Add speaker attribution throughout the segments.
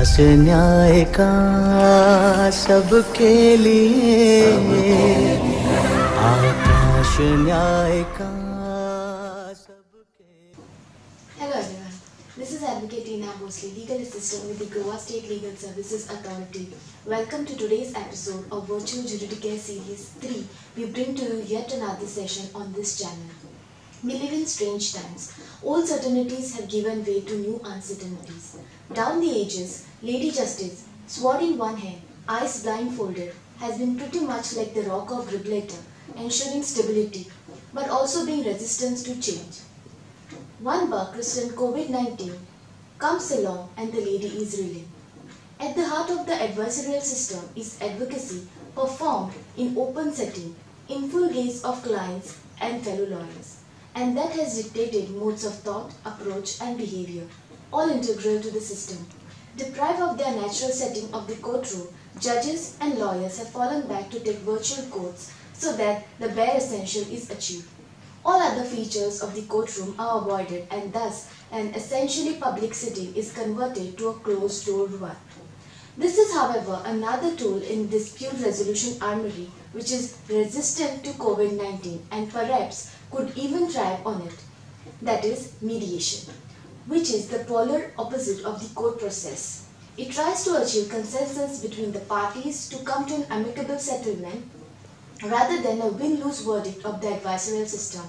Speaker 1: आकाश न्याय का सबके लिए, आकाश न्याय का सबके।
Speaker 2: Hello everyone, this is Advocate Tina Bosley, Legal Assistant with the Goa State Legal Services Authority. Welcome to today's episode of Virtual Juridicare Series 3. We bring to you yet another session on this channel. We live in strange times. Old certainties have given way to new uncertainties. Down the ages, Lady Justice, sword in one hand, eyes blindfolded, has been pretty much like the rock of Gibraltar, ensuring stability, but also being resistant to change. One bug christened COVID-19 comes along and the lady is reeling. At the heart of the adversarial system is advocacy performed in open setting, in full gaze of clients and fellow lawyers. And that has dictated modes of thought, approach and behavior, all integral to the system. Deprived of their natural setting of the courtroom, judges and lawyers have fallen back to take virtual courts so that the bare essential is achieved. All other features of the courtroom are avoided and thus an essentially public sitting is converted to a closed-door one. This is, however, another tool in dispute resolution armory which is resistant to COVID-19 and perhaps could even thrive on it. That is mediation, which is the polar opposite of the court process. It tries to achieve consensus between the parties to come to an amicable settlement rather than a win-lose verdict of the adversarial system.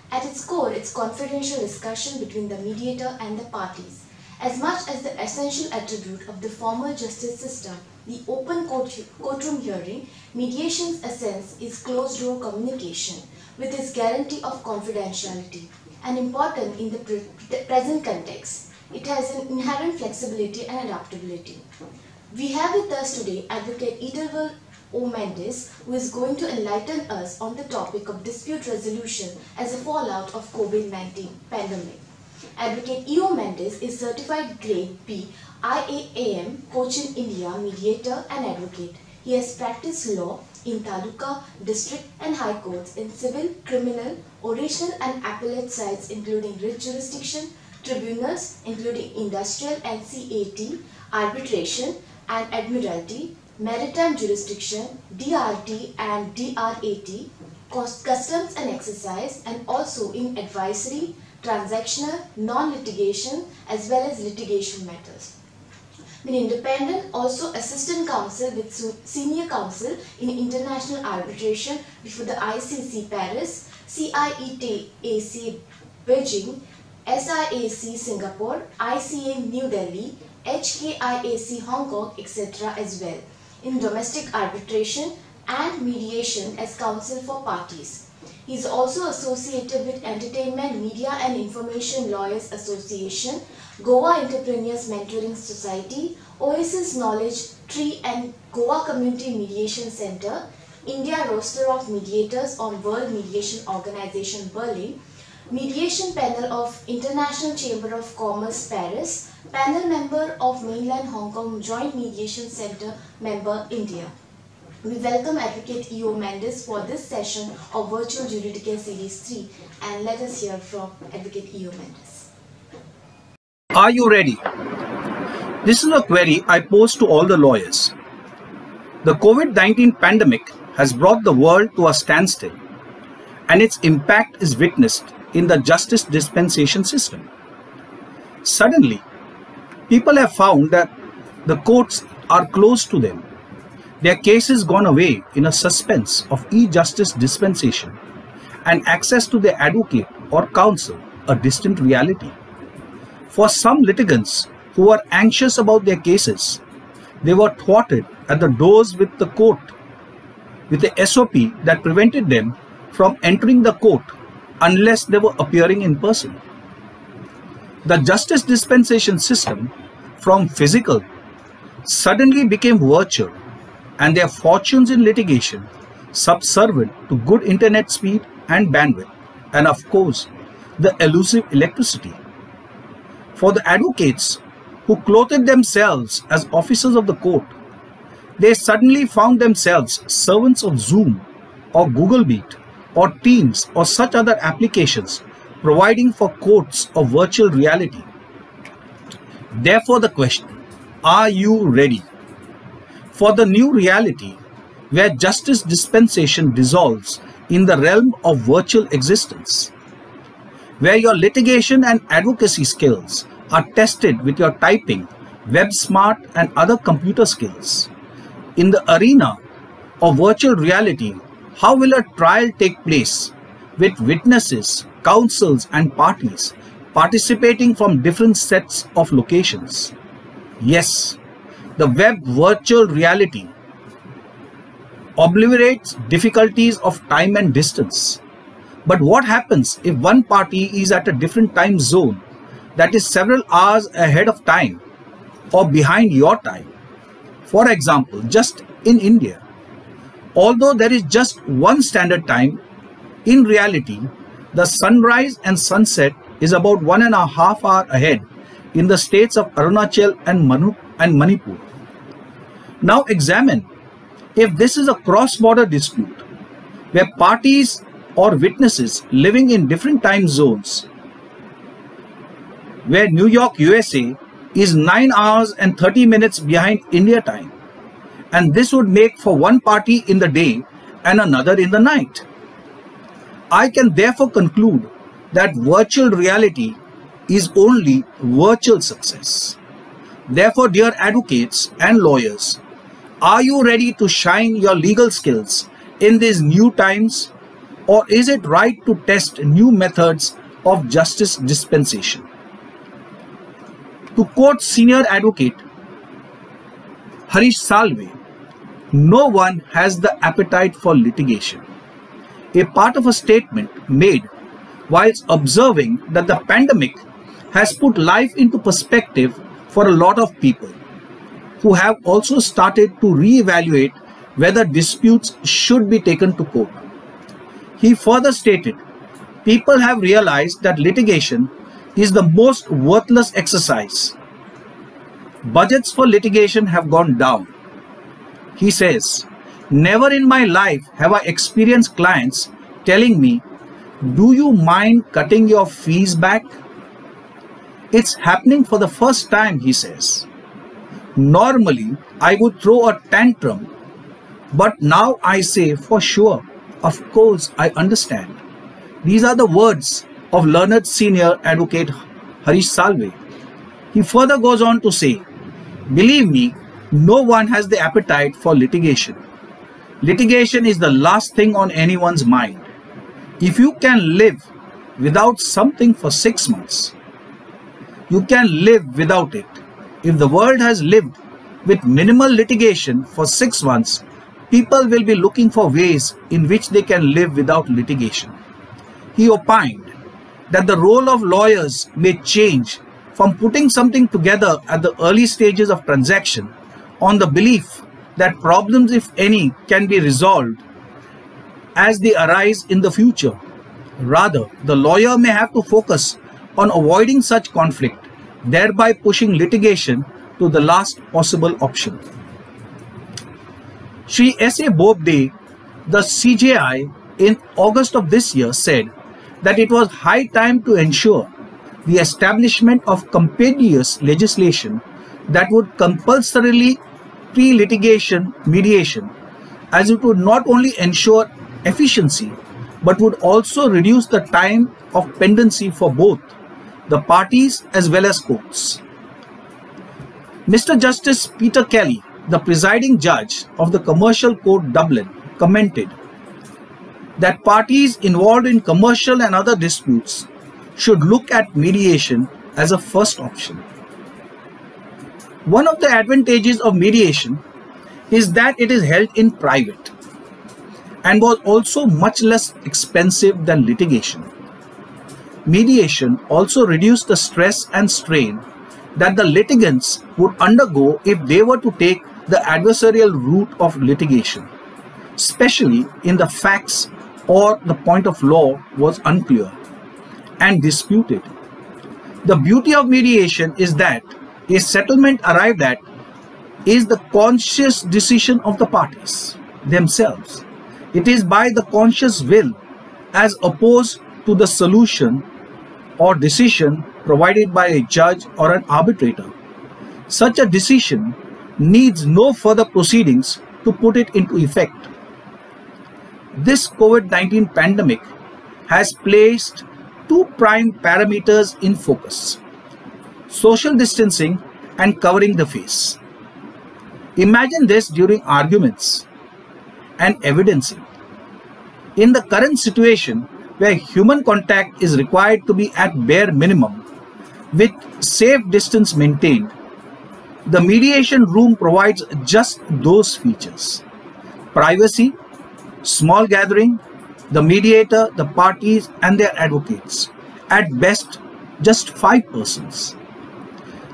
Speaker 2: At its core, it's confidential discussion between the mediator and the parties. As much as the essential attribute of the formal justice system, the open courtroom hearing, mediation's essence is closed-door communication with its guarantee of confidentiality. And important in the present context, it has an inherent flexibility and adaptability. We have with us today Advocate Edelwald O. Mendes, who is going to enlighten us on the topic of dispute resolution as a fallout of COVID-19 pandemic. Advocate E.O. Mendes is certified grade B IAAM Cochin India mediator and advocate. He has practiced law in Taluka, district and high courts in civil, criminal, original and appellate sides including writ jurisdiction, tribunals including industrial and CAT, arbitration and admiralty, maritime jurisdiction, DRT and DRAT, customs and excise, and also in advisory, transactional, non-litigation as well as litigation matters. Been independent, also assistant counsel with senior counsel in international arbitration before the ICC Paris, CIETAC Beijing, SIAC Singapore, ICA New Delhi, HKIAC Hong Kong, etc. as well, in domestic arbitration and mediation as counsel for parties. He is also associated with Entertainment, Media and Information Lawyers Association, Goa Entrepreneurs Mentoring Society, Oasis Knowledge Tree and Goa Community Mediation Center, India Roster of Mediators on World Mediation Organization Berlin, Mediation Panel of International Chamber of Commerce Paris, Panel Member of Mainland Hong Kong Joint Mediation Center Member India. We welcome Advocate E.O. Mendes for this session of Virtual Juridicare Series 3 and let us hear from Advocate E.O. Mendes.
Speaker 3: Are you ready? This is a query I pose to all the lawyers. The COVID-19 pandemic has brought the world to a standstill and its impact is witnessed in the justice dispensation system. Suddenly, people have found that the courts are closed to them. Their cases gone away in a suspense of e-justice dispensation and access to their advocate or counsel a distant reality. For some litigants who were anxious about their cases, they were thwarted at the doors with the court with a SOP that prevented them from entering the court unless they were appearing in person. The justice dispensation system from physical suddenly became virtual and their fortunes in litigation subservient to good internet speed and bandwidth and of course the elusive electricity. For the advocates who clothed themselves as officers of the court, they suddenly found themselves servants of Zoom or Google Meet or Teams or such other applications providing for courts of virtual reality. Therefore the question, Are you ready for the new reality where justice dispensation dissolves in the realm of virtual existence, where your litigation and advocacy skills are tested with your typing, web smart and other computer skills? In the arena of virtual reality, how will a trial take place with witnesses, counsels and parties participating from different sets of locations? Yes, the web virtual reality obliterates difficulties of time and distance. But what happens if one party is at a different time zone, that is several hours ahead of time or behind your time? For example, just in India, although there is just one standard time, in reality, the sunrise and sunset is about 1.5 hours ahead in the states of Arunachal and Manipur. Now examine if this is a cross-border dispute where parties or witnesses living in different time zones, where New York, USA is 9 hours and 30 minutes behind India time, and this would make for one party in the day and another in the night. I can therefore conclude that virtual reality is only virtual success. Therefore, dear advocates and lawyers, are you ready to shine your legal skills in these new times, or is it right to test new methods of justice dispensation? To quote senior advocate Harish Salve, no one has the appetite for litigation. A part of a statement made whilst observing that the pandemic has put life into perspective for a lot of people who have also started to reevaluate whether disputes should be taken to court. He further stated, people have realized that litigation is the most worthless exercise. Budgets for litigation have gone down. He says, never in my life have I experienced clients telling me, do you mind cutting your fees back? It's happening for the first time, he says. Normally, I would throw a tantrum, but now I say for sure, of course, I understand. These are the words of learned senior advocate Harish Salve. He further goes on to say, believe me, no one has the appetite for litigation. Litigation is the last thing on anyone's mind. If you can live without something for 6 months, you can live without it. If the world has lived with minimal litigation for 6 months, people will be looking for ways in which they can live without litigation. He opined that the role of lawyers may change from putting something together at the early stages of transaction on the belief that problems, if any, can be resolved as they arise in the future. Rather, the lawyer may have to focus on avoiding such conflict, thereby pushing litigation to the last possible option. Shri S.A. Bobde, the CJI, in August of this year said that it was high time to ensure the establishment of compendious legislation that would compulsorily pre-litigation mediation, as it would not only ensure efficiency but would also reduce the time of pendency for both the parties as well as courts. Mr. Justice Peter Kelly, the presiding judge of the Commercial Court Dublin, commented that parties involved in commercial and other disputes should look at mediation as a first option. One of the advantages of mediation is that it is held in private and was also much less expensive than litigation. Mediation also reduced the stress and strain that the litigants would undergo if they were to take the adversarial route of litigation, especially in the facts or the point of law was unclear and disputed. The beauty of mediation is that a settlement arrived at is the conscious decision of the parties themselves. It is by the conscious will as opposed to the solution or decision provided by a judge or an arbitrator. Such a decision needs no further proceedings to put it into effect. This COVID-19 pandemic has placed two prime parameters in focus: social distancing and covering the face. Imagine this during arguments and evidencing. In the current situation, where human contact is required to be at bare minimum, with safe distance maintained, the mediation room provides just those features: privacy, small gathering, the mediator, the parties and their advocates, at best just 5 persons.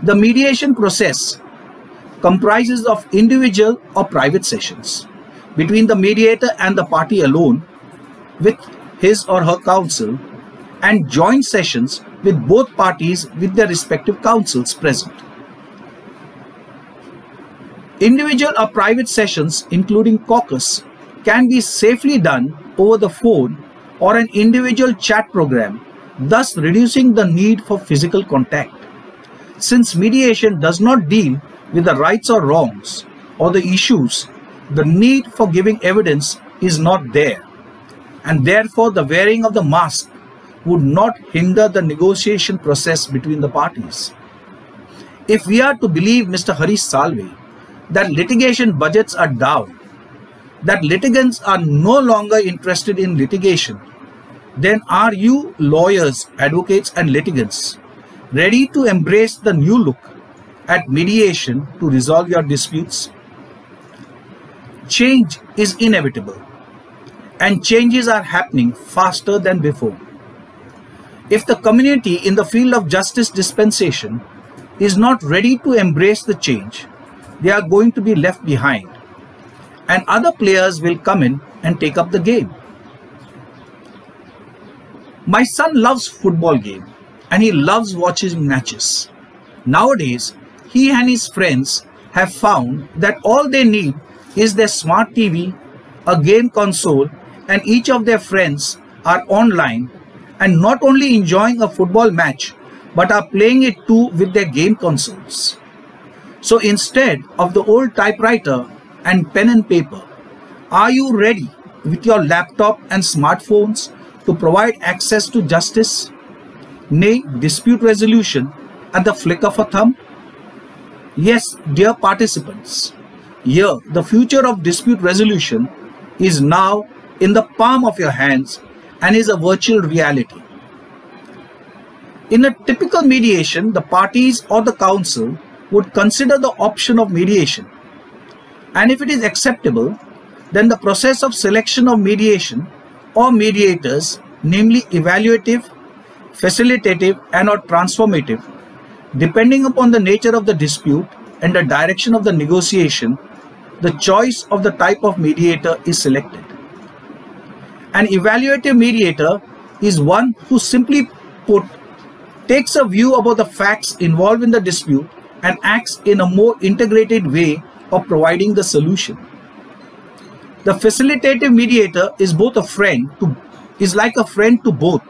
Speaker 3: The mediation process comprises of individual or private sessions between the mediator and the party alone with his or her counsel, and joint sessions with both parties with their respective counsels present. Individual or private sessions, including caucus, can be safely done over the phone or an individual chat program, thus reducing the need for physical contact. Since mediation does not deal with the rights or wrongs or the issues, the need for giving evidence is not there, and therefore the wearing of the mask would not hinder the negotiation process between the parties. If we are to believe Mr. Harish Salve that litigation budgets are down, that litigants are no longer interested in litigation, then are you lawyers, advocates and litigants ready to embrace the new look at mediation to resolve your disputes? Change is inevitable, and changes are happening faster than before. If the community in the field of justice dispensation is not ready to embrace the change, they are going to be left behind, and other players will come in and take up the game. My son loves football game and he loves watching matches. Nowadays, he and his friends have found that all they need is their smart TV, a game console, and each of their friends are online and not only enjoying a football match but are playing it too with their game consoles. So instead of the old typewriter and pen and paper, are you ready with your laptop and smartphones to provide access to justice, nay, dispute resolution at the flick of a thumb? Yes, dear participants, here the future of dispute resolution is now in the palm of your hands and is a virtual reality. In a typical mediation, the parties or the counsel would consider the option of mediation, and if it is acceptable, then the process of selection of mediation or mediators, namely evaluative, facilitative and or transformative, depending upon the nature of the dispute and the direction of the negotiation, the choice of the type of mediator is selected. An evaluative mediator is one who, simply put, takes a view about the facts involved in the dispute and acts in a more integrated way of providing the solution. The facilitative mediator is like a friend to both,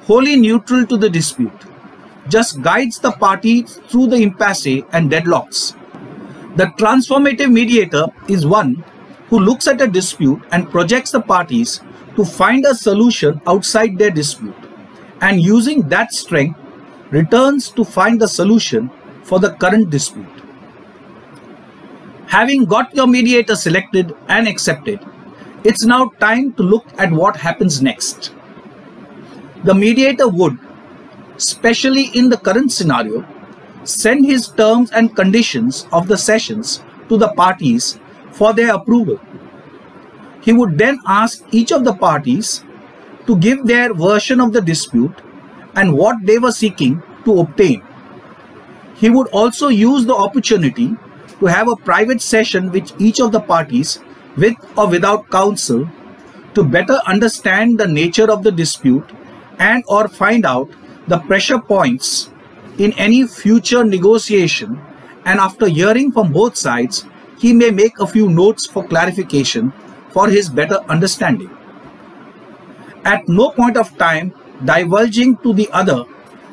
Speaker 3: wholly neutral to the dispute, just guides the parties through the impasse and deadlocks. The transformative mediator is one who looks at a dispute and projects the parties to find a solution outside their dispute, and using that strength returns to find the solution for the current dispute. Having got your mediator selected and accepted, it's now time to look at what happens next. The mediator would, especially in the current scenario, send his terms and conditions of the sessions to the parties for their approval. He would then ask each of the parties to give their version of the dispute and what they were seeking to obtain. He would also use the opportunity to have a private session with each of the parties, with or without counsel, to better understand the nature of the dispute and or find out the pressure points in any future negotiation, and after hearing from both sides, he may make a few notes for clarification for his better understanding. At no point of time divulging to the other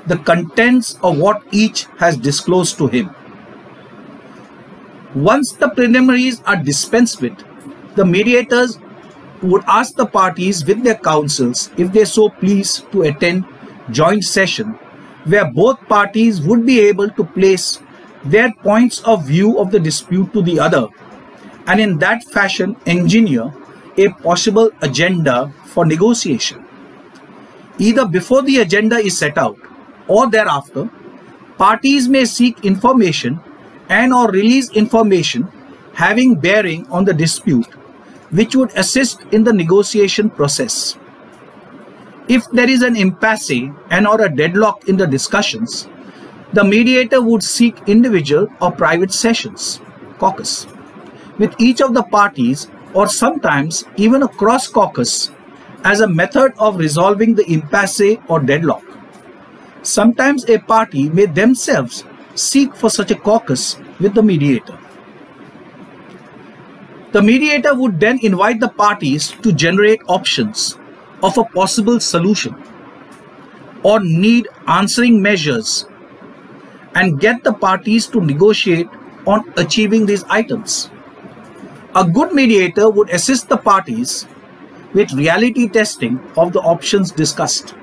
Speaker 3: the contents of what each has disclosed to him. Once the preliminaries are dispensed with, the mediators would ask the parties with their counsels if they so please to attend joint session where both parties would be able to place their points of view of the dispute to the other, and in that fashion engineer a possible agenda for negotiation. Either before the agenda is set out or thereafter, parties may seek information and or release information having bearing on the dispute, which would assist in the negotiation process. If there is an impasse and or a deadlock in the discussions, the mediator would seek individual or private sessions, caucus, with each of the parties, or sometimes even a cross caucus, as a method of resolving the impasse or deadlock. Sometimes a party may themselves seek for such a caucus with the mediator. The mediator would then invite the parties to generate options of a possible solution or need answering measures and get the parties to negotiate on achieving these items. A good mediator would assist the parties with reality testing of the options discussed.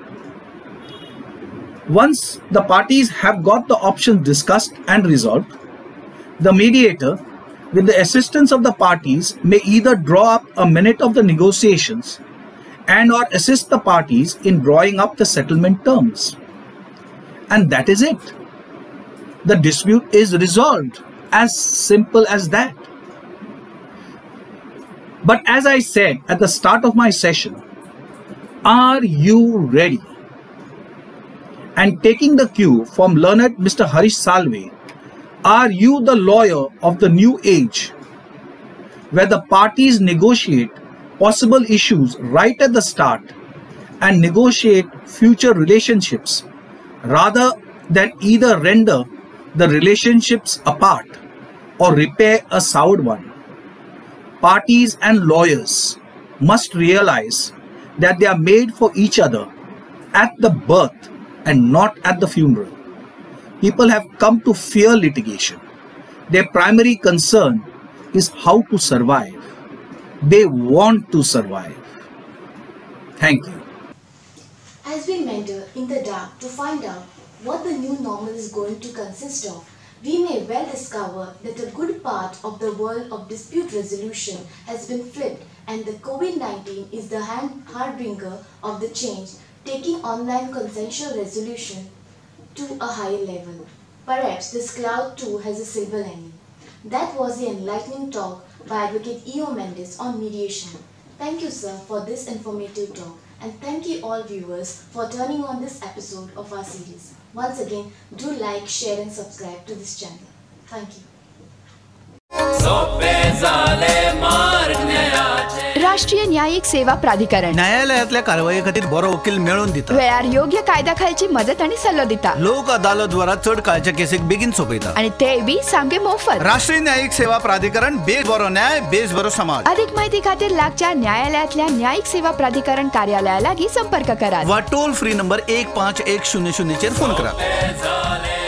Speaker 3: Once the parties have got the options discussed and resolved, the mediator, with the assistance of the parties, may either draw up a minute of the negotiations and or assist the parties in drawing up the settlement terms. And that is it. The dispute is resolved. As simple as that. But as I said at the start of my session, are you ready? And taking the cue from learned Mr. Harish Salve, are you the lawyer of the new age, where the parties negotiate possible issues right at the start and negotiate future relationships rather than either render the relationships apart or repair a soured one? Parties and lawyers must realize that they are made for each other at the birth and not at the funeral. People have come to fear litigation. Their primary concern is how to survive. They want to survive. Thank you.
Speaker 2: As we mentor in the dark to find out what the new normal is going to consist of, we may well discover that a good part of the world of dispute resolution has been flipped, and the COVID-19 is the harbinger of the change, taking online consensual resolution to a higher level. Perhaps this cloud too has a silver lining. That was the enlightening talk by Advocate E.O. Mendes on mediation. Thank you, sir, for this informative talk, and thank you all viewers for turning on this episode of our series. Once again, do like, share and subscribe to this channel. Thank you.
Speaker 4: राष्ट्रीय न्यायिक सेवा प्राधिकरण
Speaker 5: न्यायालयातल्या कारवाई-खातीर बरो वकील मेळून दिता.
Speaker 4: वेळार योग्य कायद्याखालची मदत आणि सल्लो दिता.
Speaker 5: लोक अदालत द्वारा चड काळच्या केसीक बेगीन सोपयता.
Speaker 4: आणि ते बी सामके मोफत.
Speaker 5: राष्ट्रीय न्यायिक सेवा प्राधिकरण, बेस बरो न्याय, बेस बरो समाज.
Speaker 4: अधिक माहिती खातीर लागच्या न्यायालयातल्या न्यायिक सेवा प्राधिकरण कार्यालया लागीं संपर्क करा.
Speaker 5: वा टोल फ्री नंबर 151000 चेर फोन करा.